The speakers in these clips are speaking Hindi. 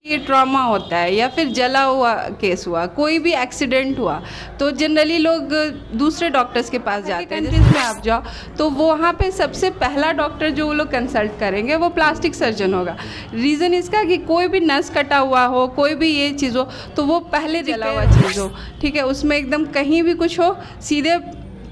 ये ट्रॉमा होता है या फिर जला हुआ केस हुआ, कोई भी एक्सीडेंट हुआ तो जनरली लोग दूसरे डॉक्टर्स के पास जाते हैं। कंट्रीज में आप जाओ तो वो वहाँ पे सबसे पहला डॉक्टर जो वो लोग कंसल्ट करेंगे वो प्लास्टिक सर्जन होगा। रीज़न इसका कि कोई भी नस कटा हुआ हो, कोई भी ये चीज़ हो तो वो पहले जला हुआ चीज़ हो, ठीक है, उसमें एकदम कहीं भी कुछ हो सीधे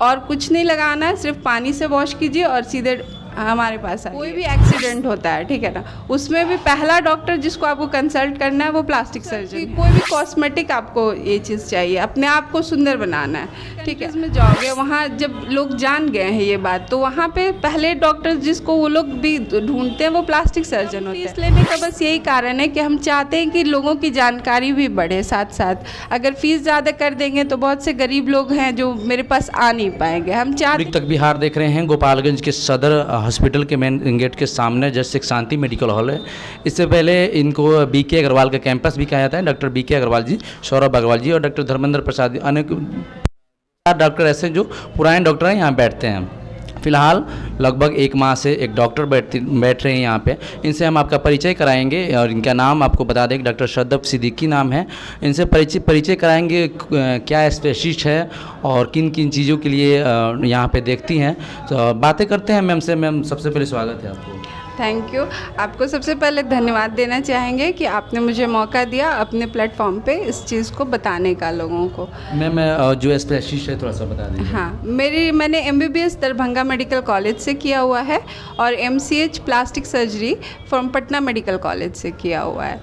और कुछ नहीं लगाना है, सिर्फ पानी से वॉश कीजिए और सीधे हमारे पास है। कोई भी एक्सीडेंट होता है, ठीक है ना, उसमें भी पहला डॉक्टर जिसको आपको कंसल्ट करना है वो प्लास्टिक सर्जन। कोई भी कॉस्मेटिक आपको ये चीज़ चाहिए, अपने आप को सुंदर बनाना है, ठीक है, इसमें जाओगे वहाँ जब लोग जान गए हैं ये बात तो वहाँ पे पहले डॉक्टर जिसको वो लोग भी ढूंढते हैं वो प्लास्टिक सर्जन होते हैं। फीस लेने का बस यही कारण है कि हम चाहते हैं कि लोगों की जानकारी भी बढ़े साथ साथ। अगर फीस ज़्यादा कर देंगे तो बहुत से गरीब लोग हैं जो मेरे पास आ नहीं पाएंगे। हम चाहते तक बिहार देख रहे हैं, गोपालगंज के सदर हॉस्पिटल के मेन गेट के सामने जस्ट एक शांति मेडिकल हॉल है। इससे पहले इनको बीके अग्रवाल का कैंपस भी कहा जाता है। डॉक्टर बीके अग्रवाल जी, सौरभ अग्रवाल जी और डॉक्टर धर्मेंद्र प्रसाद, अनेक डॉक्टर ऐसे जो पुराने डॉक्टर हैं यहाँ बैठते हैं। फिलहाल लगभग एक माह से एक डॉक्टर बैठ रहे हैं यहाँ पे। इनसे हम आपका परिचय कराएंगे और इनका नाम आपको बता दें, डॉक्टर सदफ सिद्दीकी नाम है। इनसे परिचय कराएंगे क्या स्पेशलिस्ट है और किन किन चीज़ों के लिए यहाँ पे देखती हैं। तो बातें करते हैं मैम से। मैम सबसे पहले स्वागत है आपको। Thank you. आपको सबसे पहले धन्यवाद देना चाहेंगे कि आपने मुझे मौका दिया अपने प्लेटफॉर्म पे इस चीज़ को बताने का लोगों को। मैम जो स्पेशलिस्ट है थोड़ा सा बता दीजिए। हाँ, मैंने MBBS दरभंगा मेडिकल कॉलेज से किया हुआ है और MCH plastic surgery from Patna medical college से किया हुआ है,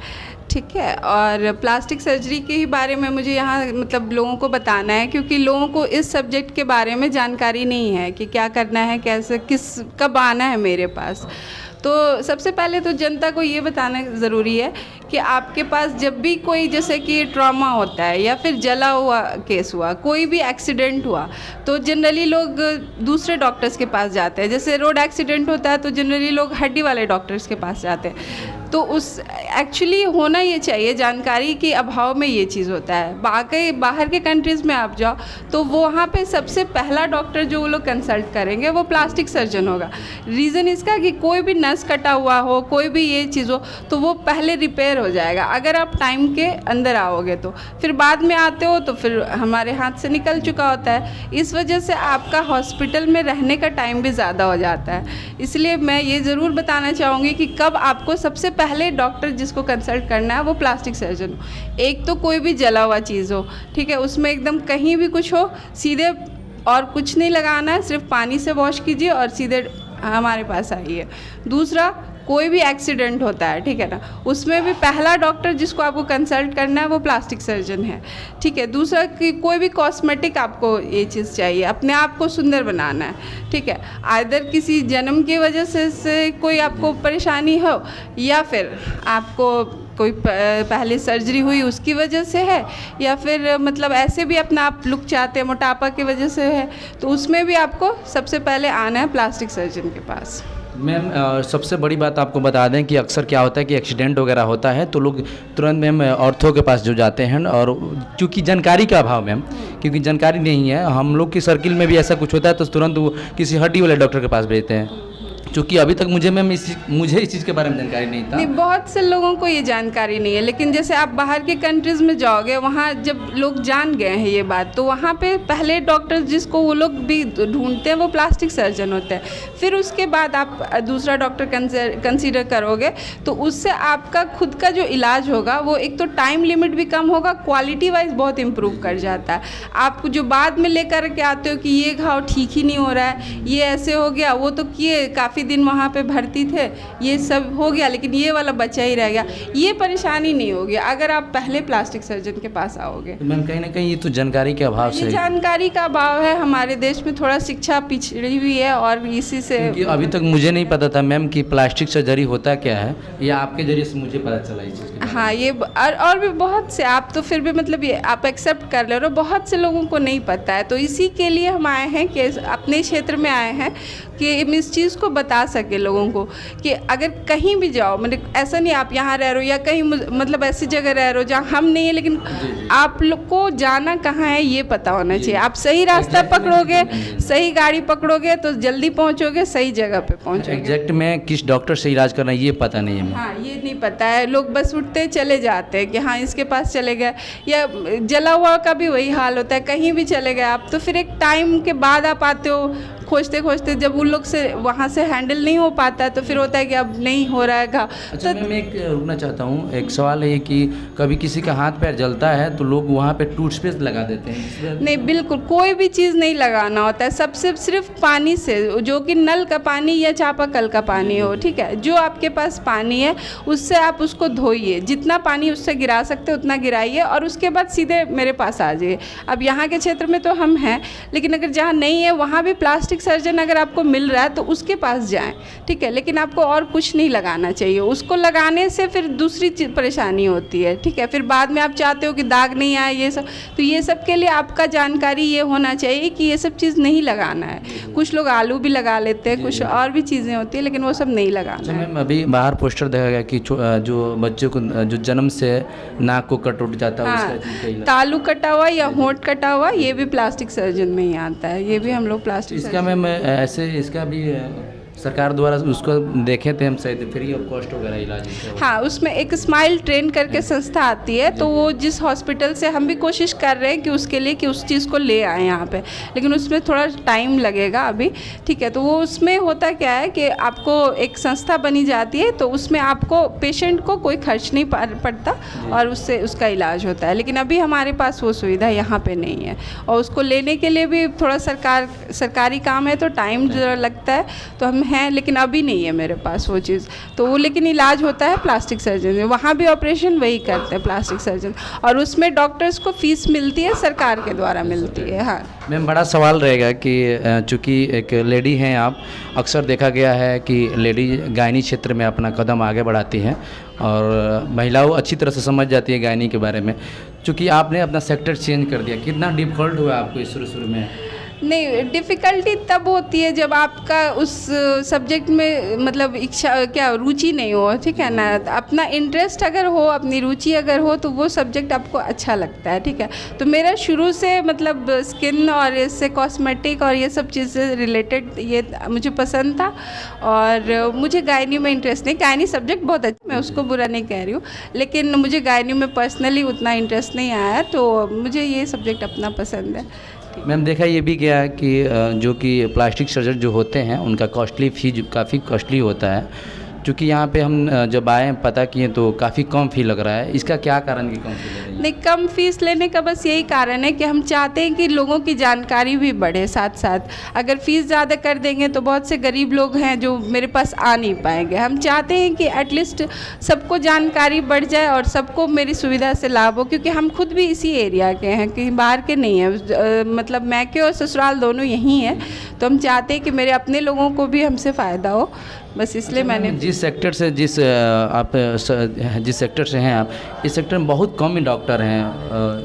ठीक है। और प्लास्टिक सर्जरी के ही बारे में मुझे यहाँ मतलब लोगों को बताना है क्योंकि लोगों को इस सब्जेक्ट के बारे में जानकारी नहीं है कि क्या करना है, कैसे, कब आना है मेरे पास। तो सबसे पहले तो जनता को ये बताना ज़रूरी है कि आपके पास जब भी कोई जैसे कि ट्रॉमा होता है या फिर जला हुआ केस हुआ, कोई भी एक्सीडेंट हुआ तो जनरली लोग दूसरे डॉक्टर्स के पास जाते हैं। जैसे रोड एक्सीडेंट होता है तो जनरली लोग हड्डी वाले डॉक्टर्स के पास जाते हैं। तो उस एक्चुअली होना ये चाहिए, जानकारी के अभाव में ये चीज़ होता है। बाहर के कंट्रीज़ में आप जाओ तो वो वहाँ पे सबसे पहला डॉक्टर जो वो लोग कंसल्ट करेंगे वो प्लास्टिक सर्जन होगा। रीज़न इसका कि कोई भी नस कटा हुआ हो, कोई भी ये चीज़ हो तो वो पहले रिपेयर हो जाएगा अगर आप टाइम के अंदर आओगे तो। फिर बाद में आते हो तो फिर हमारे हाथ से निकल चुका होता है। इस वजह से आपका हॉस्पिटल में रहने का टाइम भी ज़्यादा हो जाता है। इसलिए मैं ये ज़रूर बताना चाहूँगी कि कब आपको सबसे पहले डॉक्टर जिसको कंसल्ट करना है वो प्लास्टिक सर्जन हो। एक तो कोई भी जला हुआ चीज़ हो, ठीक है, उसमें एकदम कहीं भी कुछ हो सीधे और कुछ नहीं लगाना है, सिर्फ पानी से वॉश कीजिए और सीधे हमारे पास आइए। दूसरा, कोई भी एक्सीडेंट होता है, ठीक है ना, उसमें भी पहला डॉक्टर जिसको आपको कंसल्ट करना है वो प्लास्टिक सर्जन है, ठीक है। दूसरा कि कोई भी कॉस्मेटिक आपको ये चीज़ चाहिए, अपने आप को सुंदर बनाना है, ठीक है। आइदर किसी जन्म की वजह से कोई आपको परेशानी हो या फिर आपको कोई पहले सर्जरी हुई उसकी वजह से है या फिर मतलब ऐसे भी अपना आप लुक चाहते हैं मोटापा की वजह से है, तो उसमें भी आपको सबसे पहले आना है प्लास्टिक सर्जन के पास। मैम सबसे बड़ी बात आपको बता दें कि अक्सर क्या होता है कि एक्सीडेंट वगैरह होता है तो लोग तुरंत मैम ऑर्थो के पास जो जाते हैं, और क्योंकि जानकारी का अभाव मैम, क्योंकि जानकारी नहीं है, हम लोग की सर्किल में भी ऐसा कुछ होता है तो तुरंत वो किसी हड्डी वाले डॉक्टर के पास भेजते हैं। क्योंकि अभी तक मुझे इस चीज़ के बारे में जानकारी नहीं था। नहीं, बहुत से लोगों को ये जानकारी नहीं है, लेकिन जैसे आप बाहर के कंट्रीज़ में जाओगे वहाँ जब लोग जान गए हैं ये बात तो वहाँ पे पहले डॉक्टर जिसको वो लोग भी ढूंढते हैं वो प्लास्टिक सर्जन होते हैं। फिर उसके बाद आप दूसरा डॉक्टर कंसीडर करोगे तो उससे आपका खुद का जो इलाज होगा वो एक तो टाइम लिमिट भी कम होगा, क्वालिटी वाइज बहुत इम्प्रूव कर जाता है। आप जो बाद में लेकर के आते हो कि ये घाव ठीक ही नहीं हो रहा है, ये ऐसे हो गया, वो तो किए काफ़ी दिन वहाँ पे भर्ती थे, ये सब हो गया लेकिन ये वाला बचा ही रह गया, ये परेशानी नहीं होगी अगर आप पहले प्लास्टिक सर्जन के पास आओगे। तो मैम कहीं ना कहीं ये तो जानकारी के अभाव से, जानकारी का अभाव है। हमारे देश में थोड़ा शिक्षा पिछड़ी हुई है और इसी से अभी तक मुझे नहीं पता था मैम कि प्लास्टिक सर्जरी होता क्या है, या आपके जरिए से मुझे पता चला इस चीज़। हाँ, ये और भी बहुत से, आप तो फिर भी मतलब ये आप एक्सेप्ट कर ले रहे हो, बहुत से लोगों को नहीं पता है। तो इसी के लिए हम आए हैं कि अपने क्षेत्र में आए हैं कि हम इस चीज़ को बता सके लोगों को कि अगर कहीं भी जाओ, मतलब ऐसा नहीं आप यहाँ रह रहे हो या कहीं मतलब ऐसी जगह रह रहे हो जहाँ हम नहीं है, लेकिन आप लोग को जाना कहाँ है ये पता होना चाहिए। आप सही रास्ता पकड़ोगे, सही गाड़ी पकड़ोगे तो जल्दी पहुँचोगे, सही जगह पे पहुँचोगे। एग्जैक्ट में किस डॉक्टर से इलाज करना है ये पता नहीं है। हाँ, ये नहीं पता है। लोग बस उठते चले जाते हैं कि हाँ इसके पास चले गए, या जला हुआ का भी वही हाल होता है, कहीं भी चले गए आप तो फिर एक टाइम के बाद आप आते हो खोजते खोजते, जब उन लोग से वहाँ से हैंडल नहीं हो पाता है तो फिर होता है कि अब नहीं हो रहा है घाव। अच्छा, मैं एक रुकना चाहता हूँ, एक सवाल है कि कभी किसी का हाथ पैर जलता है तो लोग वहाँ पे टूथपेस्ट लगा देते हैं। नहीं, बिल्कुल कोई भी चीज़ नहीं लगाना होता है, सबसे सिर्फ पानी से, जो कि नल का पानी या चापाकल का पानी हो, ठीक है, जो आपके पास पानी है उससे आप उसको धोइए, जितना पानी उससे गिरा सकते उतना गिराइए और उसके बाद सीधे मेरे पास आ जाइए। अब यहाँ के क्षेत्र में तो हम हैं, लेकिन अगर जहाँ नहीं है वहाँ भी प्लास्टिक सर्जन अगर आपको मिल रहा है तो उसके पास जाएं, ठीक है, लेकिन आपको और कुछ नहीं लगाना चाहिए। उसको लगाने से फिर दूसरी परेशानी होती है, ठीक है, फिर बाद में आप चाहते हो कि दाग नहीं आए ये सब, तो ये सब के लिए आपका जानकारी ये होना चाहिए कि ये सब चीज़ नहीं लगाना है। कुछ लोग आलू भी लगा लेते हैं, कुछ और भी चीज़ें होती है, लेकिन वो सब नहीं लगाना है। मैम, अभी बाहर पोस्टर देखा गया कि जो बच्चों को जो जन्म से नाक को कट उठ जाता है, हाँ, उसका क्या इलाज? तालू कटा हुआ या होंठ कटा हुआ ये भी प्लास्टिक सर्जन में ही आता है, ये भी हम लोग प्लास्टिक इसका मैम ऐसे इसका भी सरकार द्वारा उसको देखे थे हम, शायद फ्री ऑफ कॉस्ट वगैरह इलाज इसका। हाँ, उसमें एक स्माइल ट्रेन करके संस्था आती है, तो वो जिस हॉस्पिटल से हम भी कोशिश कर रहे हैं कि उसके लिए कि उस चीज़ को ले आए यहाँ पे, लेकिन उसमें थोड़ा टाइम लगेगा अभी, ठीक है। तो वो उसमें होता क्या है कि आपको एक संस्था बनी जाती है, तो उसमें आपको पेशेंट को कोई खर्च नहीं पड़ता और उससे उसका इलाज होता है, लेकिन अभी हमारे पास वो सुविधा यहाँ पर नहीं है और उसको लेने के लिए भी थोड़ा सरकारी काम है तो टाइम ज़रा लगता है, तो हम हैं, लेकिन अभी नहीं है मेरे पास वो चीज़, तो वो लेकिन इलाज होता है प्लास्टिक सर्जन में, वहाँ भी ऑपरेशन वही करते हैं प्लास्टिक सर्जन, और उसमें डॉक्टर्स को फीस मिलती है, सरकार के द्वारा मिलती है। हाँ मैम, बड़ा सवाल रहेगा कि चूँकि एक लेडी हैं आप, अक्सर देखा गया है कि लेडी गायनी क्षेत्र में अपना कदम आगे बढ़ाती हैं और महिलाओं अच्छी तरह से समझ जाती है गायनी के बारे में। चूँकि आपने अपना सेक्टर चेंज कर दिया, कितना डिफ़िकल्ट हुआ आपको इस शुरू में? नहीं, डिफ़िकल्टी तब होती है जब आपका उस सब्जेक्ट में मतलब इच्छा क्या रुचि नहीं हो, ठीक है ना। अपना इंटरेस्ट अगर हो, अपनी रुचि अगर हो तो वो सब्जेक्ट आपको अच्छा लगता है, ठीक है। तो मेरा शुरू से मतलब स्किन और इससे कॉस्मेटिक और ये सब चीज़ें रिलेटेड ये मुझे पसंद था और मुझे गायनी में इंटरेस्ट नहीं। गायनी सब्जेक्ट बहुत अच्छा, मैं उसको बुरा नहीं कह रही हूँ, लेकिन मुझे गायनी में पर्सनली उतना इंटरेस्ट नहीं आया, तो मुझे ये सब्जेक्ट अपना पसंद है। मैम, देखा ये भी गया है कि जो कि प्लास्टिक सर्जन जो होते हैं उनका कॉस्टली फीस काफ़ी कॉस्टली होता है। क्योंकि यहाँ पे हम जब आए पता किए तो काफ़ी कम फी लग रहा है, इसका क्या कारण कि कम फी ले रही है? नहीं, कम फीस लेने का बस यही कारण है कि हम चाहते हैं कि लोगों की जानकारी भी बढ़े साथ साथ। अगर फ़ीस ज़्यादा कर देंगे तो बहुत से गरीब लोग हैं जो मेरे पास आ नहीं पाएंगे। हम चाहते हैं कि एटलीस्ट सबको जानकारी बढ़ जाए और सबको मेरी सुविधा से लाभ हो, क्योंकि हम खुद भी इसी एरिया के हैं, कहीं बाहर के नहीं हैं, मतलब मैके और ससुराल दोनों यहीं हैं, तो हम चाहते हैं कि मेरे अपने लोगों को भी हमसे फ़ायदा हो, बस इसलिए मैंने जिस सेक्टर से जिस सेक्टर से हैं आप, इस सेक्टर में बहुत कम ही डॉक्टर हैं,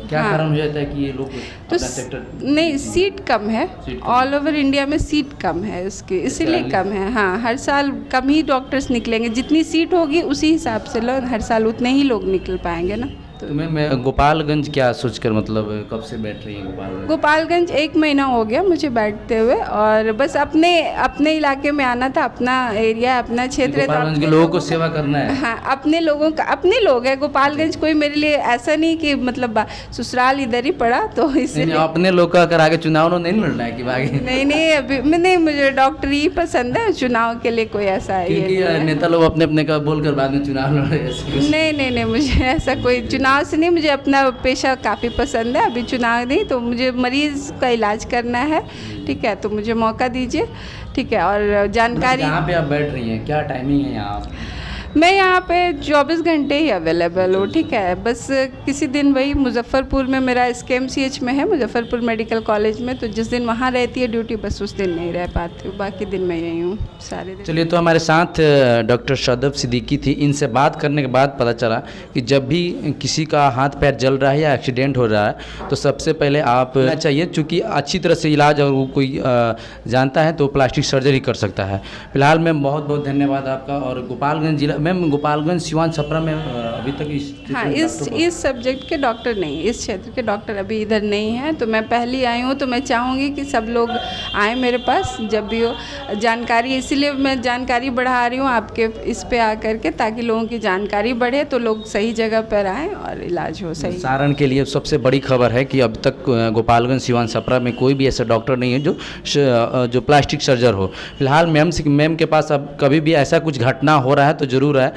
क्या हाँ। कारण हो जाता है कि ये लोग तो अपना सेक्टर? नहीं, सीट कम है, सीट कम। ऑल ओवर इंडिया में सीट कम है इसकी, इसीलिए कम है। हाँ, हर साल कम ही डॉक्टर्स निकलेंगे, जितनी सीट होगी उसी हिसाब से लो, हर साल उतने ही लोग निकल पाएंगे ना। तो मैं गोपालगंज क्या सोचकर, मतलब कब से बैठ रही है गोपालगंज 1 महीना हो गया मुझे बैठते हुए, और बस अपने इलाके में आना था, अपना एरिया अपना क्षेत्र है, तो गोपालगंज के अपने लोगों को सेवा करना है। हाँ, अपने लोगों का, अपने लोग हैं गोपालगंज, कोई मेरे लिए ऐसा नहीं कि मतलब ससुराल इधर ही पड़ा, तो इसलिए अपने लोग का अगर आगे चुनाव नहीं लड़ना है कि आगे नहीं अभी नहीं, मुझे डॉक्टरी ही पसंद है, चुनाव के लिए कोई ऐसा है क्योंकि नेता लोग अपने अपने का बोलकर बाद में चुनाव लड़ रहे हैं। नहीं, मुझे ऐसा कोई चुनाव से नहीं, मुझे अपना पेशा काफ़ी पसंद है। अभी चुनाव नहीं, तो मुझे मरीज़ का इलाज करना है, ठीक है, तो मुझे मौका दीजिए, ठीक है। और जानकारी कहाँ पे आप बैठ रही हैं, क्या टाइमिंग है यहाँ? मैं यहाँ पे 24 घंटे ही अवेलेबल हूँ, ठीक है। बस किसी दिन वही मुजफ्फरपुर में मेरा SKMCH में है, मुजफ्फरपुर मेडिकल कॉलेज में, तो जिस दिन वहाँ रहती है ड्यूटी बस उस दिन नहीं रह पाती हूँ, बाकी दिन मैं यहीं हूँ सारे दिन। चलिए, तो हमारे साथ डॉक्टर शदब सिद्दीकी थी। इनसे बात करने के बाद पता चला कि जब भी किसी का हाथ पैर जल रहा है या एक्सीडेंट हो रहा है तो सबसे पहले आप चाहिए, चूँकि अच्छी तरह से इलाज और वो कोई जानता है तो प्लास्टिक सर्जरी कर सकता है। फिलहाल मैम बहुत बहुत धन्यवाद आपका। और गोपालगंज जिला, मैम गोपालगंज सिवान छपरा में अभी तक हाँ, इस सब्जेक्ट के डॉक्टर नहीं, इस क्षेत्र के डॉक्टर अभी इधर नहीं हैं, तो मैं पहली आई हूँ, तो मैं चाहूँगी कि सब लोग आएँ मेरे पास जब भी हो। जानकारी, इसीलिए मैं जानकारी बढ़ा रही हूँ आपके इस पे आकर के, ताकि लोगों की जानकारी बढ़े तो लोग सही जगह पर आएँ और इलाज हो सही। सारण के लिए सबसे बड़ी खबर है कि अब तक गोपालगंज सिवान छपरा में कोई भी ऐसा डॉक्टर नहीं है जो प्लास्टिक सर्जर हो। फिलहाल मैम के पास अब कभी भी ऐसा कुछ घटना हो रहा है तो ज़रूर है